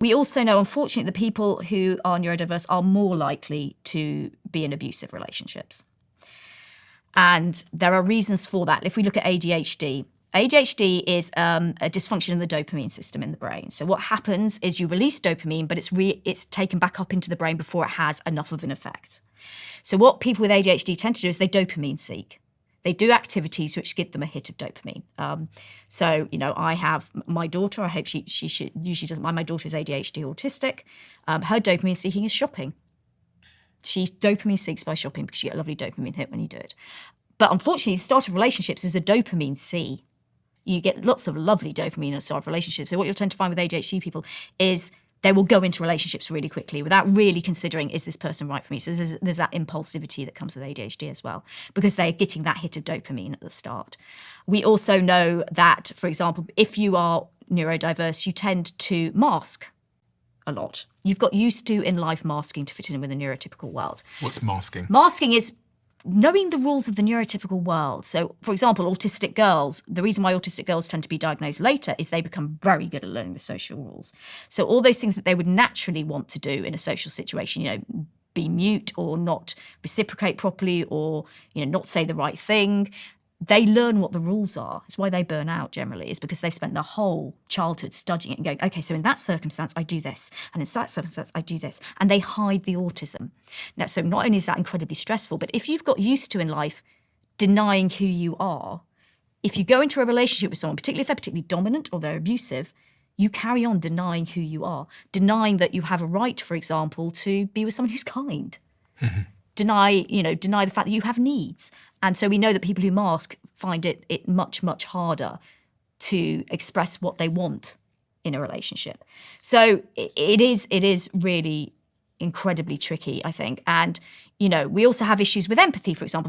We also know, unfortunately, the people who are neurodiverse are more likely to be in abusive relationships. And there are reasons for that. If we look at ADHD, ADHD is a dysfunction in the dopamine system in the brain. So what happens is you release dopamine, but it's taken back up into the brain before it has enough of an effect. So what people with ADHD tend to do is they dopamine seek. They do activities which give them a hit of dopamine. So, I have my daughter. I hope she usually doesn't mind. My daughter is ADHD autistic. Her dopamine seeking is shopping. She dopamine seeks by shopping because you get a lovely dopamine hit when you do it. But unfortunately, the start of relationships is a dopamine see. You get lots of lovely dopamine at the start of relationships. So what you'll tend to find with ADHD people is they will go into relationships really quickly without really considering, is this person right for me? So there's that impulsivity that comes with ADHD as well, because they're getting that hit of dopamine at the start. We also know that, for example, if you are neurodiverse, you tend to mask a lot. You've got used to in life masking to fit in with a neurotypical world. What's masking? Masking is knowing the rules of the neurotypical world. So, for example, autistic girls, the reason why autistic girls tend to be diagnosed later is they become very good at learning the social rules. So all those things that they would naturally want to do in a social situation, be mute or not reciprocate properly or, not say the right thing, they learn what the rules are. It's why they burn out generally, is because they've spent their whole childhood studying it and going, okay, so in that circumstance, I do this. And in that circumstance, I do this. And they hide the autism. Now, so not only is that incredibly stressful, but if you've got used to in life denying who you are, if you go into a relationship with someone, particularly if they're particularly dominant or they're abusive, you carry on denying who you are, denying that you have a right, for example, to be with someone who's kind. Mm-hmm. Deny the fact that you have needs. And so we know that people who mask find it much, much harder to express what they want in a relationship. So it is really incredibly tricky, I think. And, we also have issues with empathy, for example.